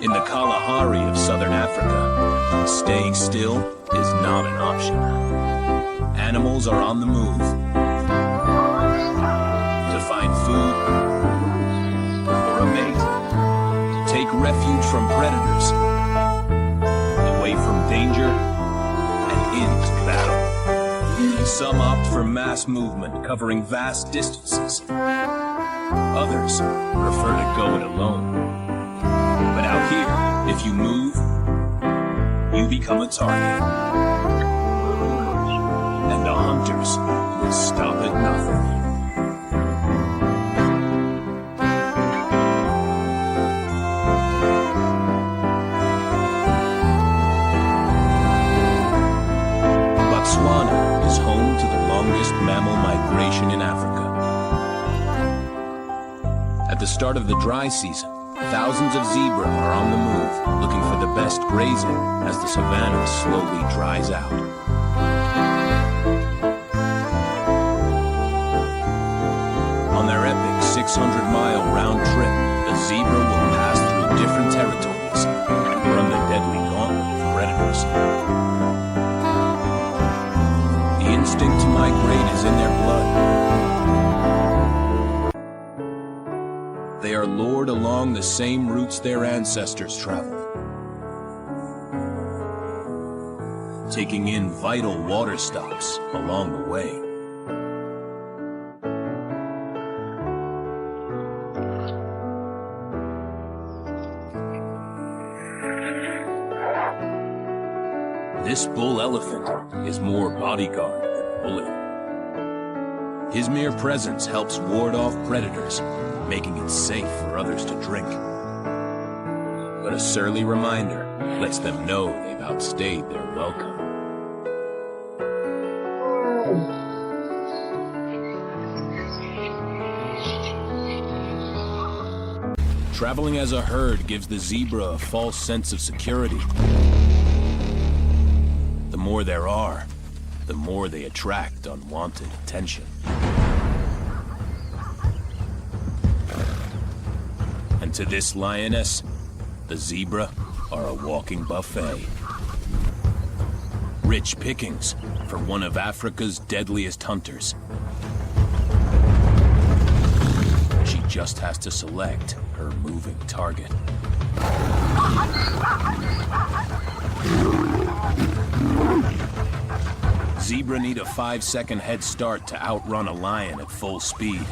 In the Kalahari of southern Africa, staying still is not an option. Animals are on the move to find food or a mate, take refuge from predators, away from danger and into battle. Some opt for mass movement covering vast distances. Others prefer to go it alone. But out here, if you move, you become a target. And the hunters will stop at nothing. Botswana is home to the longest mammal migration in Africa. At the start of the dry season, thousands of zebra are on the move, looking for the best grazing as the savanna slowly dries out. On their epic 600-mile round trip, the zebra will pass through different territories and run the deadly gauntlet of predators. The instinct to migrate is in their blood. They are lured along the same routes their ancestors traveled, taking in vital water stops along the way. This bull elephant is more bodyguard than bully. His mere presence helps ward off predators, making it safe for others to drink. But a surly reminder lets them know they've outstayed their welcome. Traveling as a herd gives the zebra a false sense of security. The more there are, the more they attract unwanted attention. And to this lioness, the zebra are a walking buffet. Rich pickings for one of Africa's deadliest hunters. She just has to select her moving target. Zebra need a 5-second head start to outrun a lion at full speed.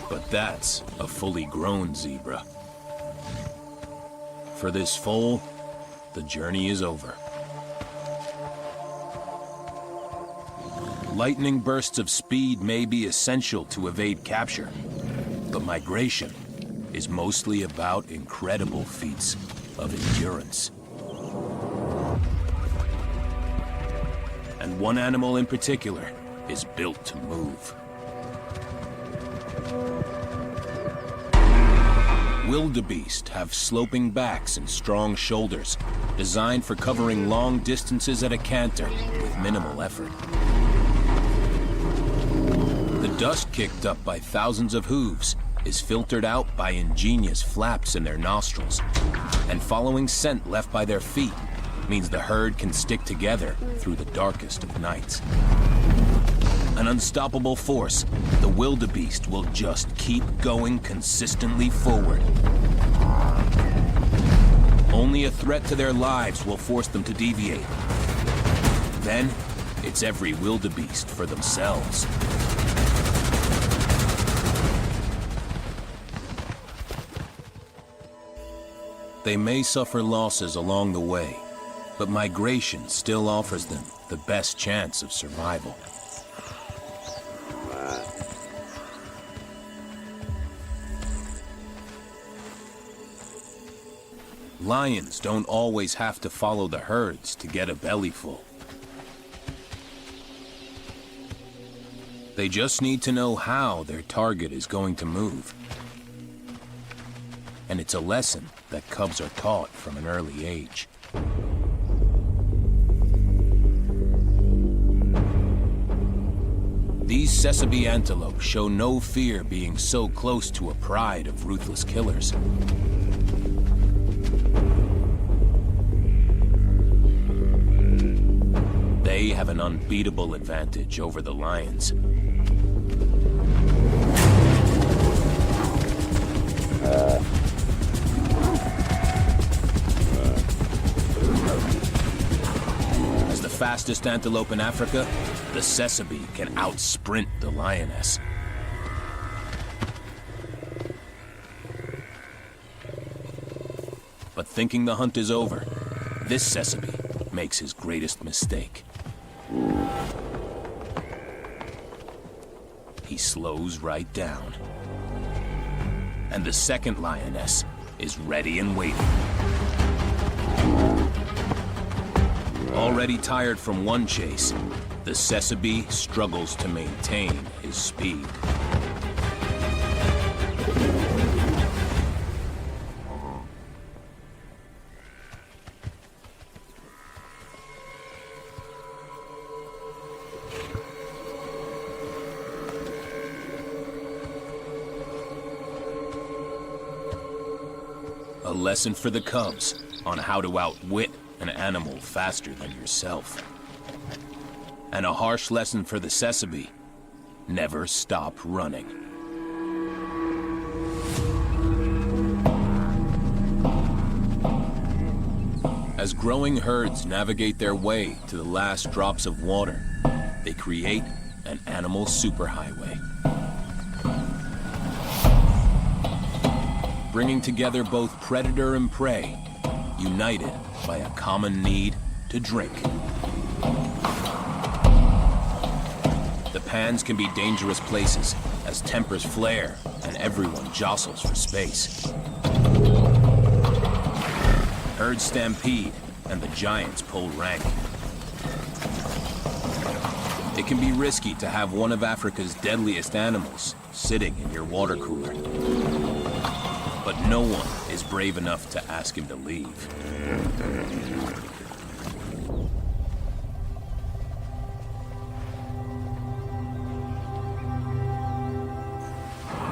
But that's a fully grown zebra. For this foal, the journey is over. Lightning bursts of speed may be essential to evade capture, but migration is mostly about incredible feats of endurance. And one animal in particular is built to move. Wildebeest have sloping backs and strong shoulders, designed for covering long distances at a canter with minimal effort. The dust kicked up by thousands of hooves is filtered out by ingenious flaps in their nostrils, and following scent left by their feet means the herd can stick together through the darkest of nights. An unstoppable force, the wildebeest will just keep going consistently forward. Only a threat to their lives will force them to deviate. Then, it's every wildebeest for themselves. They may suffer losses along the way, but migration still offers them the best chance of survival. Lions don't always have to follow the herds to get a bellyful. They just need to know how their target is going to move. And it's a lesson that cubs are taught from an early age. Sesame antelope show no fear being so close to a pride of ruthless killers. They have an unbeatable advantage over the lions. As the fastest antelope in Africa, the Sesame can outsprint the lioness. But thinking the hunt is over, this Sesame makes his greatest mistake. He slows right down. And the second lioness is ready and waiting. Already tired from one chase, the Sesame struggles to maintain his speed. A lesson for the cubs on how to outwit an animal faster than yourself. And a harsh lesson for the Sesame: never stop running. As growing herds navigate their way to the last drops of water, they create an animal superhighway. Bringing together both predator and prey, united by a common need to drink. The pans can be dangerous places as tempers flare and everyone jostles for space. Herds stampede and the giants pull rank. It can be risky to have one of Africa's deadliest animals sitting in your water cooler. But no one is brave enough to ask him to leave.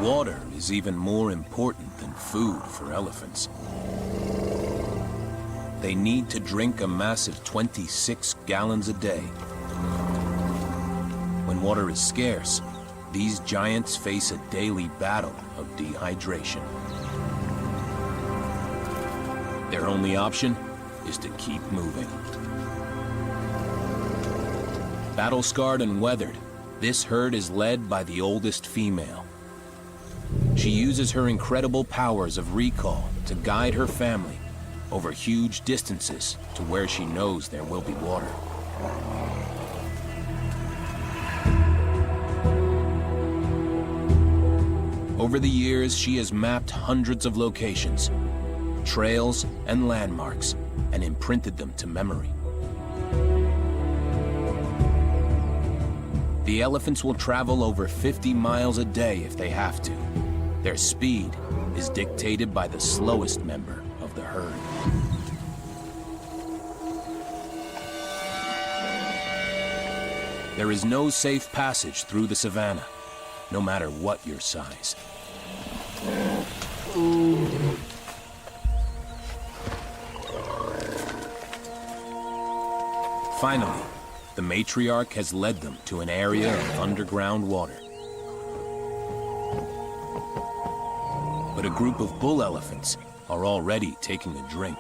Water is even more important than food for elephants. They need to drink a massive 26 gallons a day. When water is scarce, these giants face a daily battle of dehydration. Their only option is to keep moving. Battle-scarred and weathered, this herd is led by the oldest female. She uses her incredible powers of recall to guide her family over huge distances to where she knows there will be water. Over the years, she has mapped hundreds of locations, trails and landmarks, and imprinted them to memory. The elephants will travel over 50 miles a day if they have to. Their speed is dictated by the slowest member of the herd. There is no safe passage through the savannah, no matter what your size. Finally, the matriarch has led them to an area of underground water. But a group of bull elephants are already taking a drink.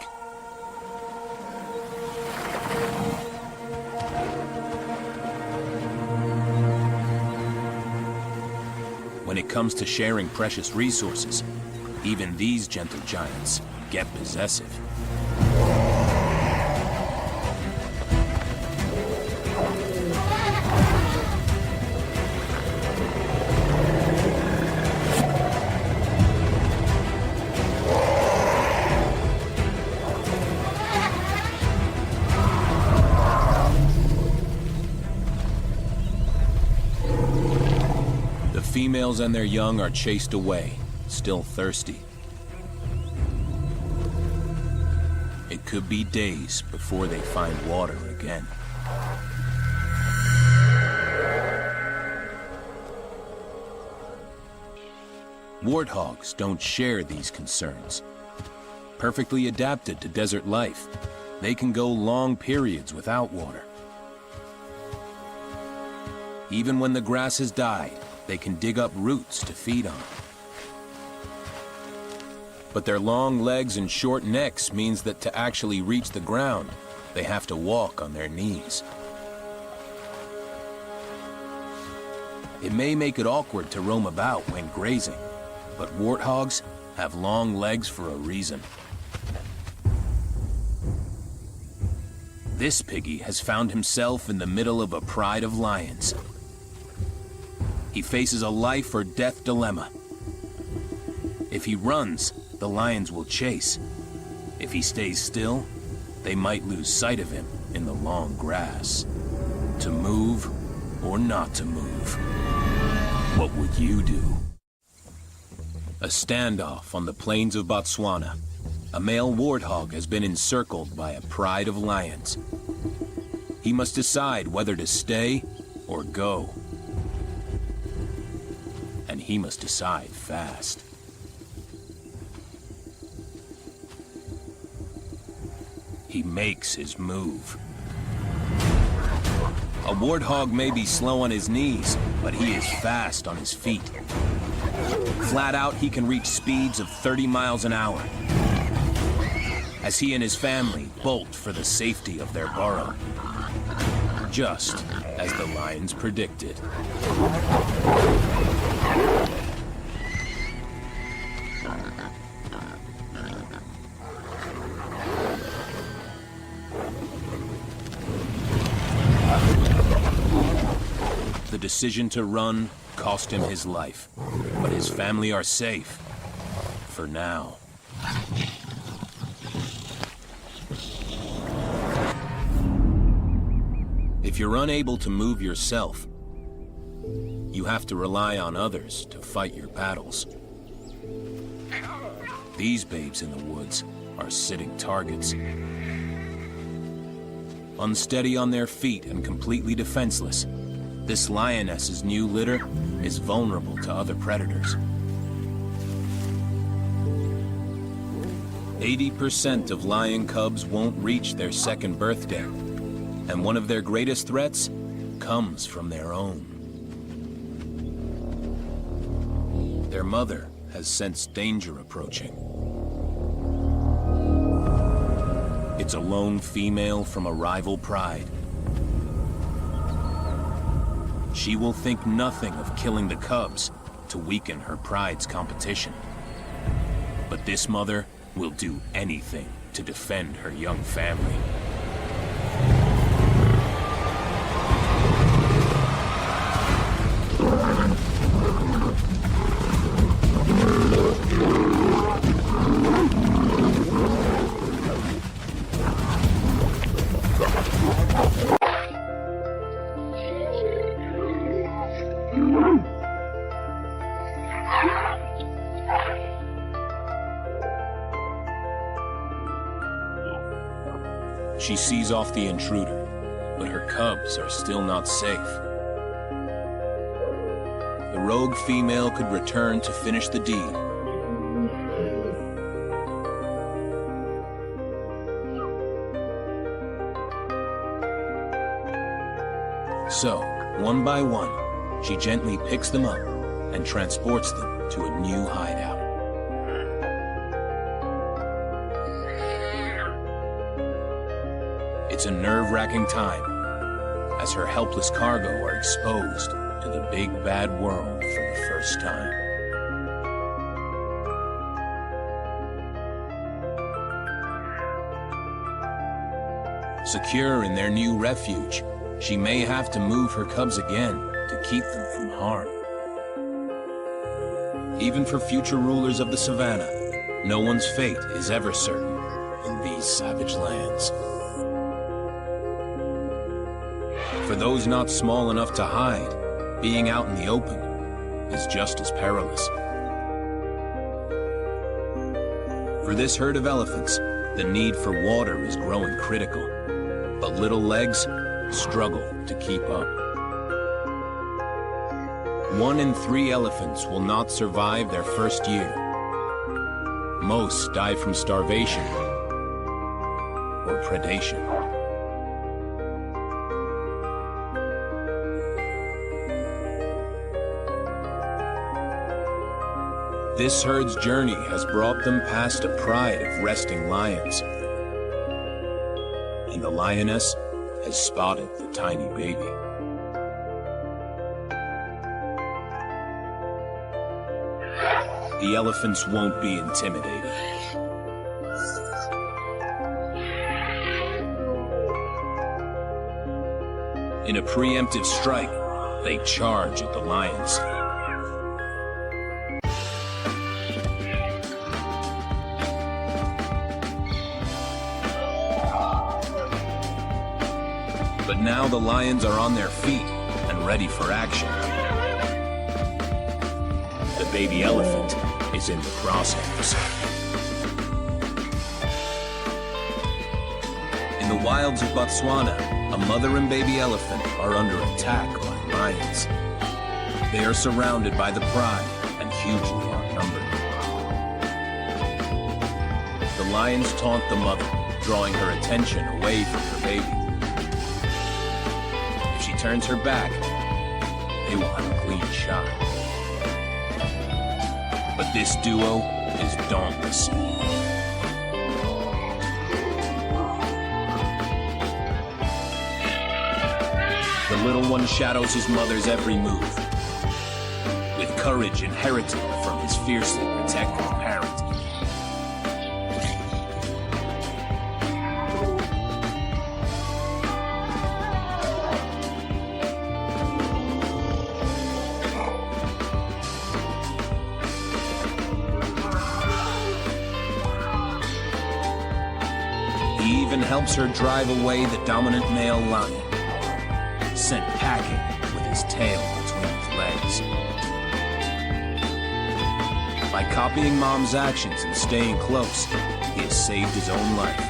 When it comes to sharing precious resources, even these gentle giants get possessive. The females and their young are chased away, still thirsty. It could be days before they find water again. Warthogs don't share these concerns. Perfectly adapted to desert life, they can go long periods without water. Even when the grass has died, they can dig up roots to feed on. But their long legs and short necks means that to actually reach the ground, they have to walk on their knees. It may make it awkward to roam about when grazing, but warthogs have long legs for a reason. This piggy has found himself in the middle of a pride of lions. He faces a life or death dilemma. If he runs, the lions will chase. If he stays still, they might lose sight of him in the long grass. To move or not to move? What would you do? A standoff on the plains of Botswana. A male warthog has been encircled by a pride of lions. He must decide whether to stay or go. And he must decide fast. He makes his move. A warthog may be slow on his knees, but he is fast on his feet. Flat out, he can reach speeds of 30 miles an hour. As he and his family bolt for the safety of their burrow. Just as the lions predicted. The decision to run cost him his life, but his family are safe. For now. If you're unable to move yourself, you have to rely on others to fight your battles. These babes in the woods are sitting targets. Unsteady on their feet and completely defenseless, this lioness's new litter is vulnerable to other predators. 80% of lion cubs won't reach their second birthday, and one of their greatest threats comes from their own. Their mother has sensed danger approaching. It's a lone female from a rival pride. She will think nothing of killing the cubs to weaken her pride's competition. But this mother will do anything to defend her young family. She sees off the intruder, but her cubs are still not safe. The rogue female could return to finish the deed. So, one by one, she gently picks them up and transports them to a new hideout. It's a nerve-wracking time, as her helpless cargo are exposed to the big bad world for the first time. Secure in their new refuge, she may have to move her cubs again to keep them from harm. Even for future rulers of the savannah, no one's fate is ever certain in these savage lands. For those not small enough to hide, being out in the open is just as perilous. For this herd of elephants, the need for water is growing critical, but little legs struggle to keep up. 1 in 3 elephants will not survive their first year. Most die from starvation or predation. This herd's journey has brought them past a pride of resting lions. And the lioness has spotted the tiny baby. The elephants won't be intimidated. In a preemptive strike, they charge at the lions. But now the lions are on their feet and ready for action. The baby elephant is in the crosshairs. In the wilds of Botswana, a mother and baby elephant are under attack by lions. They are surrounded by the pride and hugely outnumbered. The lions taunt the mother, drawing her attention away from her baby. If she turns her back, they will have a clean shot. But this duo is dauntless. The little one shadows his mother's every move, with courage inherited from his fiercely protective parent. He even helps her drive away the dominant male lion, sent packing with his tail between his legs. By copying Mom's actions and staying close, he has saved his own life.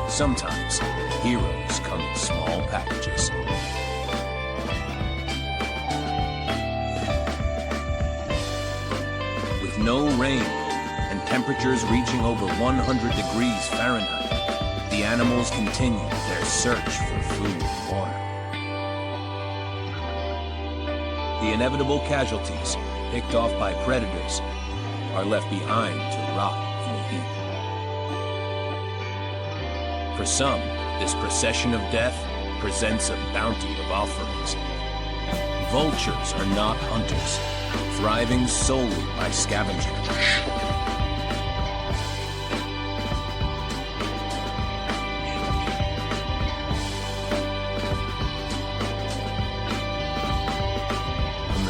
Sometimes, heroes come in small packages. With no rain and temperatures reaching over 100 degrees Fahrenheit, the animals continue their search for food and water. The inevitable casualties, picked off by predators, are left behind to rot in the heat. For some, this procession of death presents a bounty of offerings. Vultures are not hunters, thriving solely by scavenging.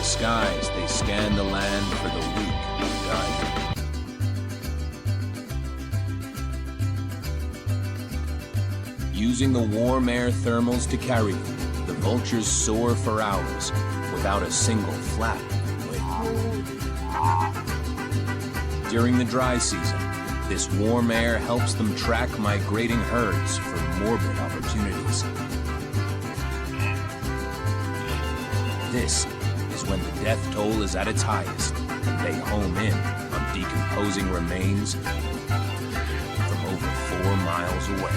Skies, they scan the land for the weak who died. Using the warm air thermals to carry them, the vultures soar for hours without a single flap of wing. During the dry season, this warm air helps them track migrating herds for morbid opportunities. This is when the death toll is at its highest, and they home in on decomposing remains from over 4 miles away.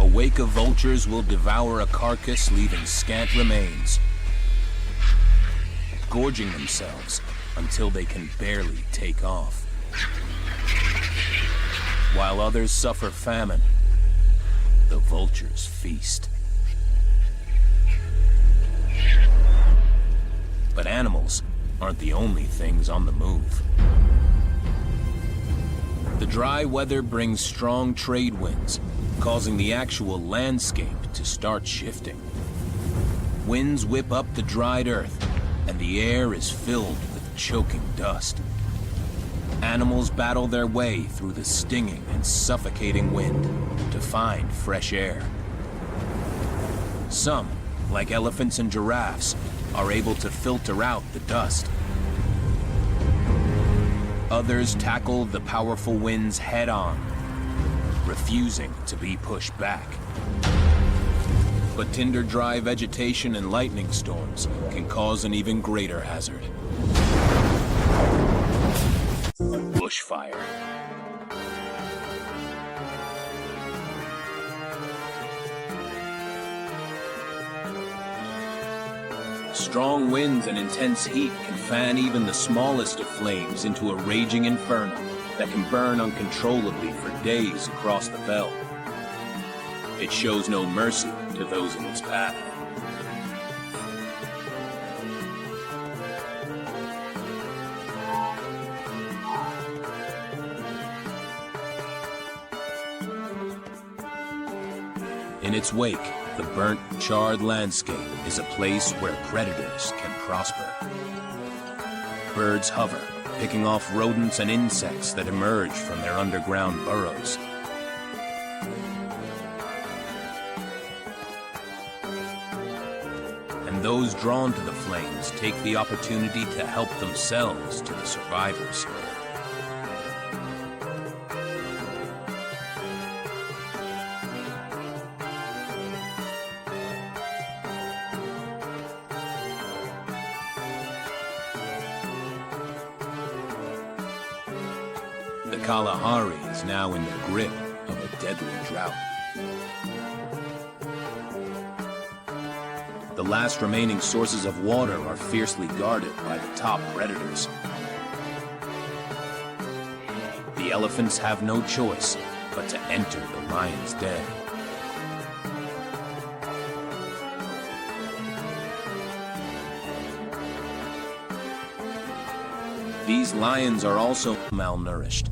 A wake of vultures will devour a carcass, leaving scant remains, gorging themselves until they can barely take off. While others suffer famine, the vultures feast. But animals aren't the only things on the move. The dry weather brings strong trade winds, causing the actual landscape to start shifting. Winds whip up the dried earth, and the air is filled with choking dust. Animals battle their way through the stinging and suffocating wind to find fresh air. Some like elephants and giraffes, are able to filter out the dust. Others tackle the powerful winds head-on, refusing to be pushed back. But tinder-dry vegetation and lightning storms can cause an even greater hazard. Bushfire. Strong winds and intense heat can fan even the smallest of flames into a raging inferno that can burn uncontrollably for days across the belt. It shows no mercy to those in its path. In its wake, the burnt, charred landscape is a place where predators can prosper. Birds hover, picking off rodents and insects that emerge from their underground burrows. And those drawn to the flames take the opportunity to help themselves to the survivors. The Kalahari is now in the grip of a deadly drought. The last remaining sources of water are fiercely guarded by the top predators. The elephants have no choice but to enter the lion's den. These lions are also malnourished.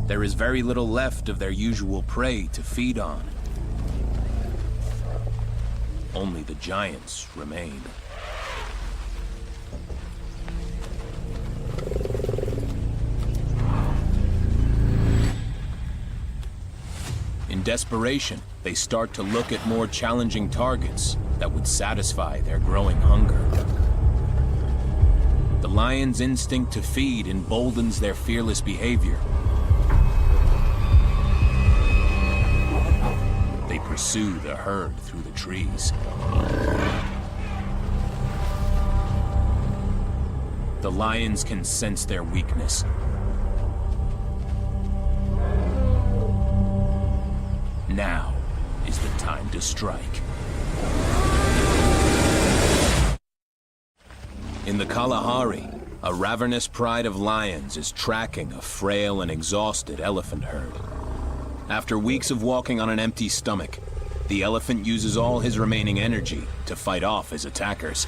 There is very little left of their usual prey to feed on. Only the giants remain. In desperation, they start to look at more challenging targets that would satisfy their growing hunger. The lion's instinct to feed emboldens their fearless behavior. They pursue the herd through the trees. The lions can sense their weakness. Now is the time to strike. In the Kalahari, a ravenous pride of lions is tracking a frail and exhausted elephant herd. After weeks of walking on an empty stomach, the elephant uses all his remaining energy to fight off his attackers.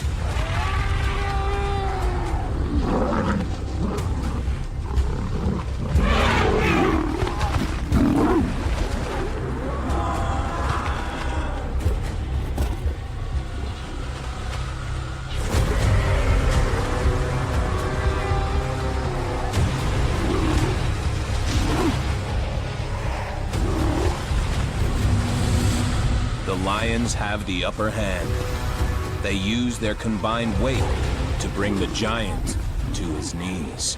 The lions have the upper hand. They use their combined weight to bring the giant to his knees.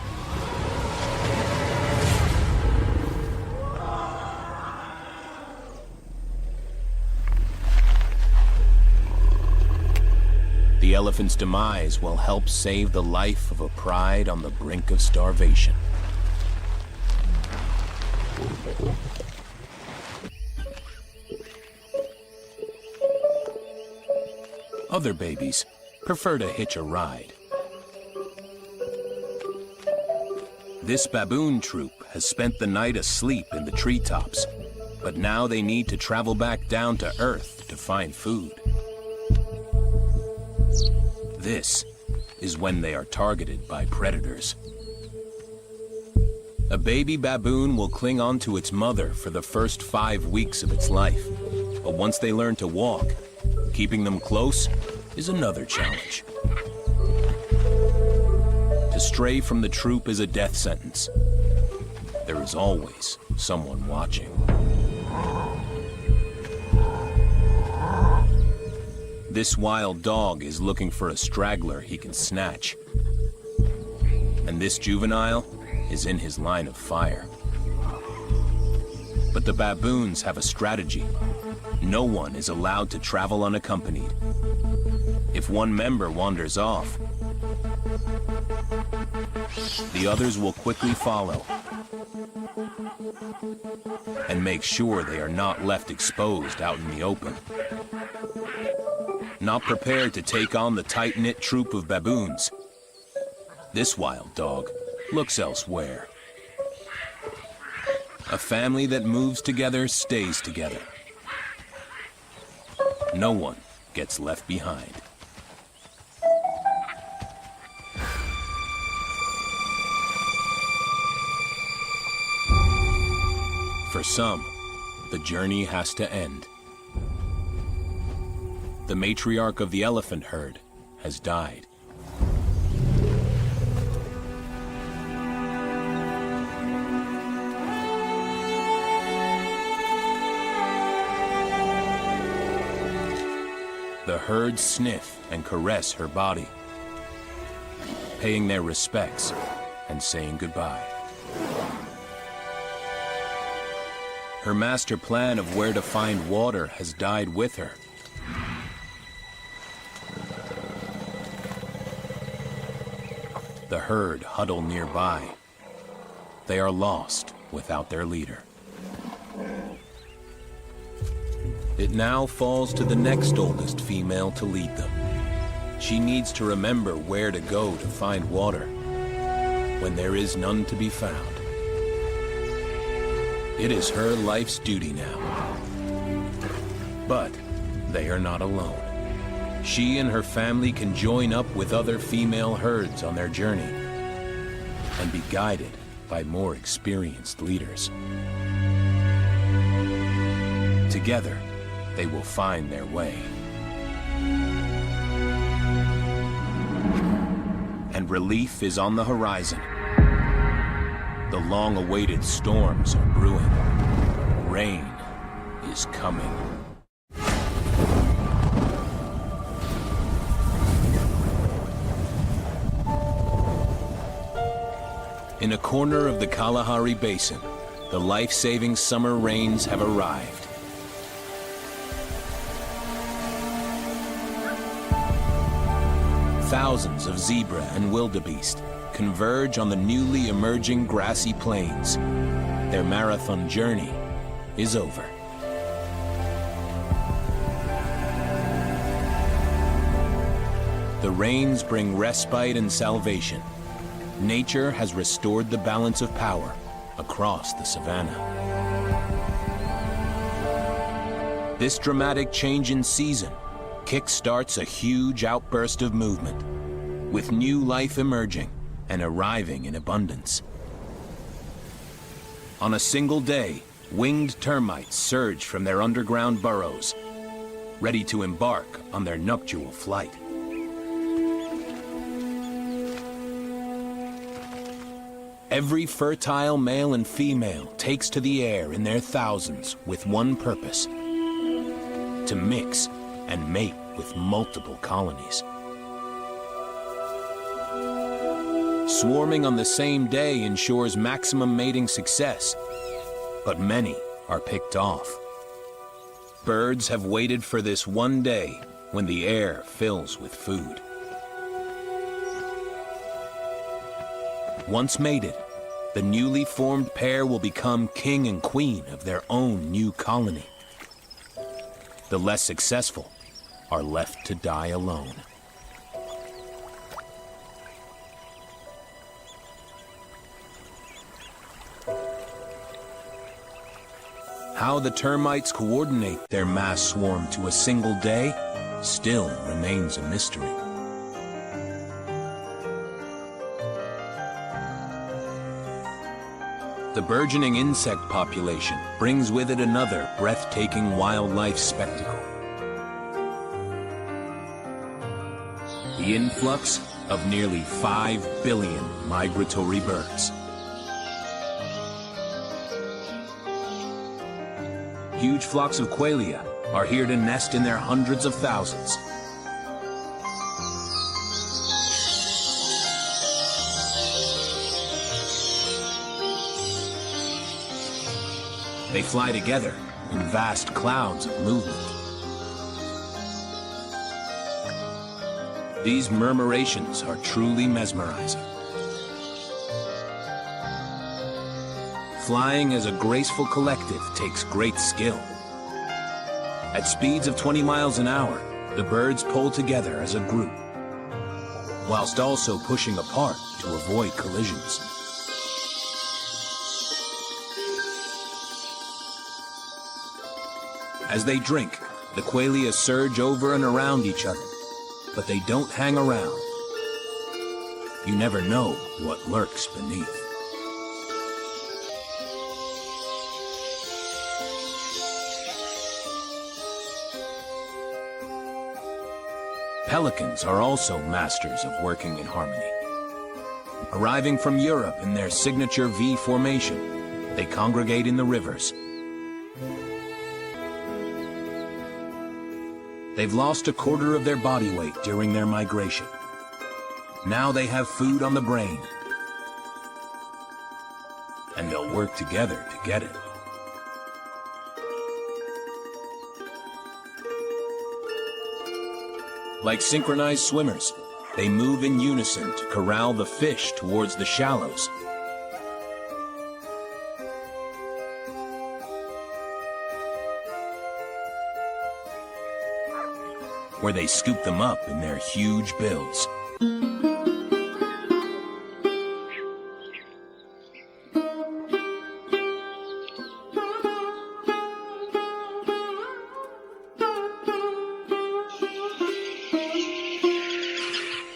The elephant's demise will help save the life of a pride on the brink of starvation. Other babies prefer to hitch a ride. This baboon troop has spent the night asleep in the treetops, but now they need to travel back down to Earth to find food. This is when they are targeted by predators. A baby baboon will cling on to its mother for the first 5 weeks of its life, but once they learn to walk, keeping them close is another challenge. To stray from the troop is a death sentence. There is always someone watching. This wild dog is looking for a straggler he can snatch. And this juvenile is in his line of fire. But the baboons have a strategy. No one is allowed to travel unaccompanied. If one member wanders off, the others will quickly follow and make sure they are not left exposed out in the open. Not prepared to take on the tight-knit troop of baboons, this wild dog looks elsewhere. A family that moves together stays together. No one gets left behind. For some, the journey has to end. The matriarch of the elephant herd has died. The herd sniff and caress her body, paying their respects and saying goodbye. Her master plan of where to find water has died with her. The herd huddle nearby. They are lost without their leader. It now falls to the next oldest female to lead them. She needs to remember where to go to find water when there is none to be found. It is her life's duty now. But they are not alone. She and her family can join up with other female herds on their journey and be guided by more experienced leaders. Together, they will find their way. And relief is on the horizon. The long-awaited storms are brewing. Rain is coming. In a corner of the Kalahari Basin, the life-saving summer rains have arrived. Thousands of zebra and wildebeest converge on the newly emerging grassy plains. Their marathon journey is over. The rains bring respite and salvation. Nature has restored the balance of power across the savanna. This dramatic change in season kickstarts a huge outburst of movement, with new life emerging and arriving in abundance. On a single day, winged termites surge from their underground burrows, ready to embark on their nuptial flight. Every fertile male and female takes to the air in their thousands with one purpose: to mix and mate with multiple colonies. Swarming on the same day ensures maximum mating success, but many are picked off. Birds have waited for this one day when the air fills with food. Once mated, the newly formed pair will become king and queen of their own new colony. The less successful are left to die alone. How the termites coordinate their mass swarm to a single day still remains a mystery. The burgeoning insect population brings with it another breathtaking wildlife spectacle. The influx of nearly 5 billion migratory birds. Huge flocks of qualia are here to nest in their hundreds of thousands, They fly together in vast clouds of movement. These murmurations are truly mesmerizing. Flying as a graceful collective takes great skill. At speeds of 20 miles an hour, the birds pull together as a group, whilst also pushing apart to avoid collisions. As they drink, the qualia surge over and around each other, but they don't hang around. You never know what lurks beneath. Pelicans are also masters of working in harmony. Arriving from Europe in their signature V formation, they congregate in the rivers. They've lost a quarter of their body weight during their migration. Now they have food on the brain, and they'll work together to get it. Like synchronized swimmers, they move in unison to corral the fish towards the shallows. Where they scoop them up in their huge bills.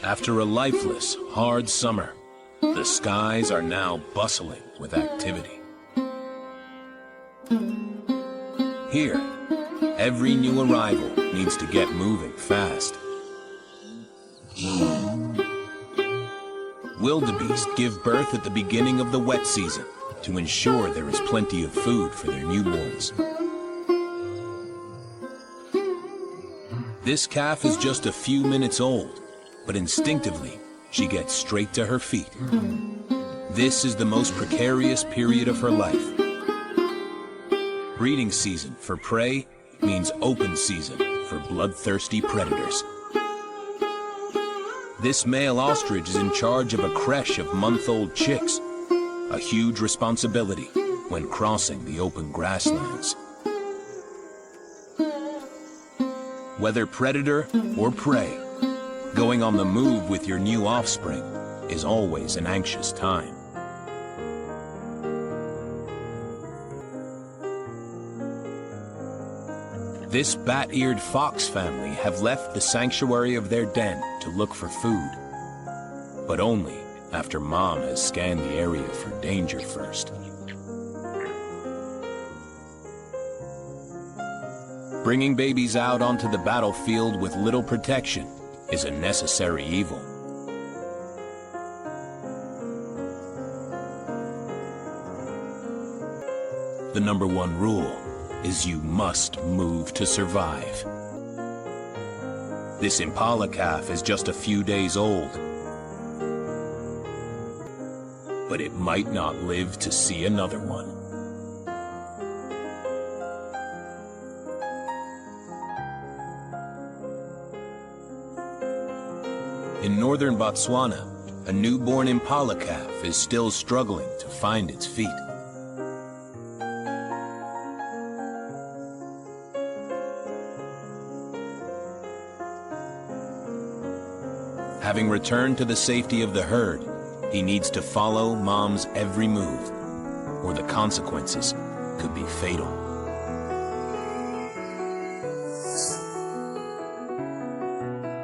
After a lifeless, hard summer, the skies are now bustling with activity. Here, every new arrival needs to get moving fast. Wildebeest give birth at the beginning of the wet season to ensure there is plenty of food for their newborns. This calf is just a few minutes old, but instinctively, she gets straight to her feet. This is the most precarious period of her life. Breeding season for prey means open season for bloodthirsty predators. This male ostrich is in charge of a creche of month-old chicks, a huge responsibility when crossing the open grasslands. Whether predator or prey, going on the move with your new offspring is always an anxious time. This bat-eared fox family have left the sanctuary of their den to look for food, but only after Mom has scanned the area for danger first. Bringing babies out onto the battlefield with little protection is a necessary evil. The number one rule is you must move to survive. This impala calf is just a few days old, but it might not live to see another one. In northern Botswana, a newborn impala calf is still struggling to find its feet. Having returned to the safety of the herd, he needs to follow Mom's every move, or the consequences could be fatal.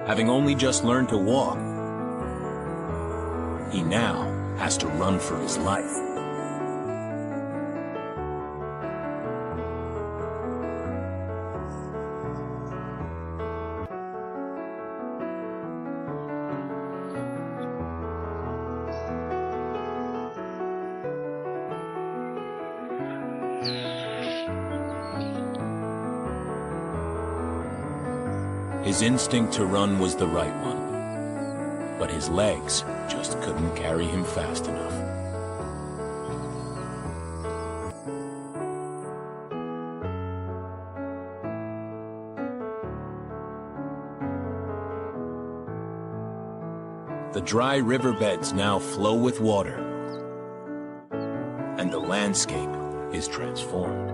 Having only just learned to walk, he now has to run for his life. His instinct to run was the right one, but his legs just couldn't carry him fast enough. The dry riverbeds now flow with water, and the landscape is transformed.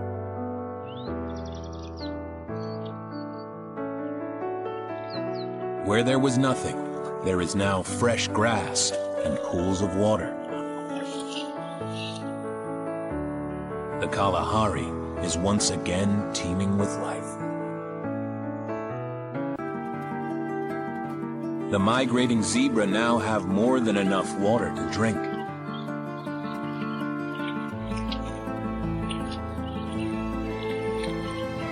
Where there was nothing, there is now fresh grass and pools of water. The Kalahari is once again teeming with life. The migrating zebra now have more than enough water to drink.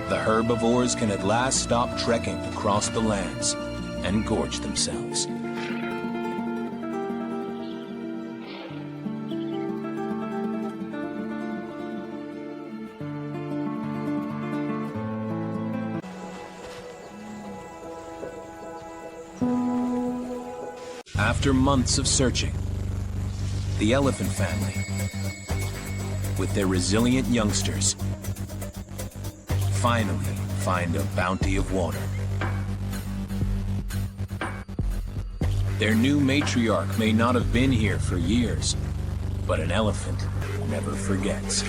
The herbivores can at last stop trekking across the lands and gorge themselves. After months of searching, the elephant family, with their resilient youngsters, finally find a bounty of water. Their new matriarch may not have been here for years, but an elephant never forgets.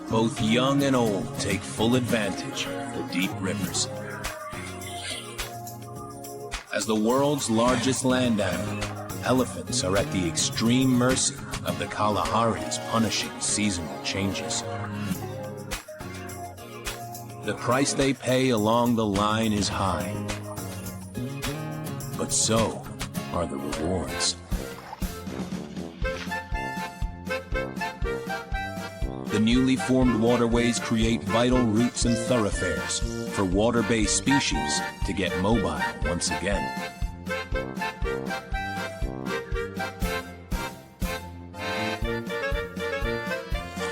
Both young and old take full advantage of the deep rivers. As the world's largest land animal, elephants are at the extreme mercy of the Kalahari's punishing seasonal changes. The price they pay along the line is high, but so are the rewards. The newly formed waterways create vital routes and thoroughfares for water-based species to get mobile once again.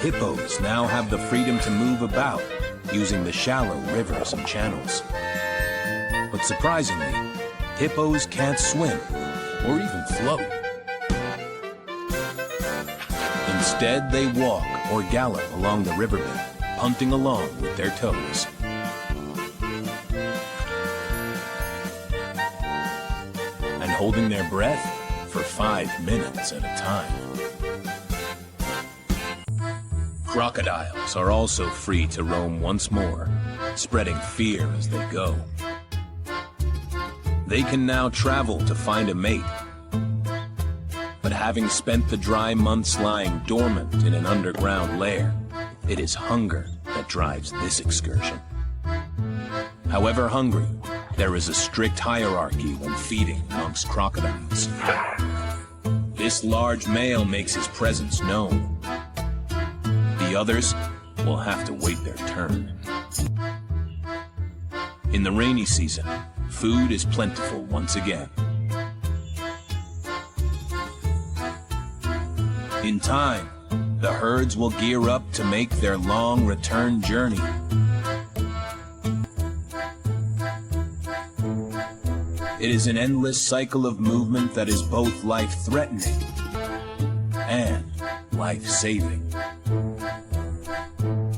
Hippos now have the freedom to move about using the shallow rivers and channels. But surprisingly, hippos can't swim or even float. Instead, they walk or gallop along the riverbed, punting along with their toes. And holding their breath for 5 minutes at a time. Crocodiles are also free to roam once more, spreading fear as they go. They can now travel to find a mate, but having spent the dry months lying dormant in an underground lair, it is hunger that drives this excursion. However hungry, there is a strict hierarchy when feeding amongst crocodiles. This large male makes his presence known. The others will have to wait their turn. In the rainy season, food is plentiful once again. In time, the herds will gear up to make their long return journey. It is an endless cycle of movement that is both life-threatening and life-saving.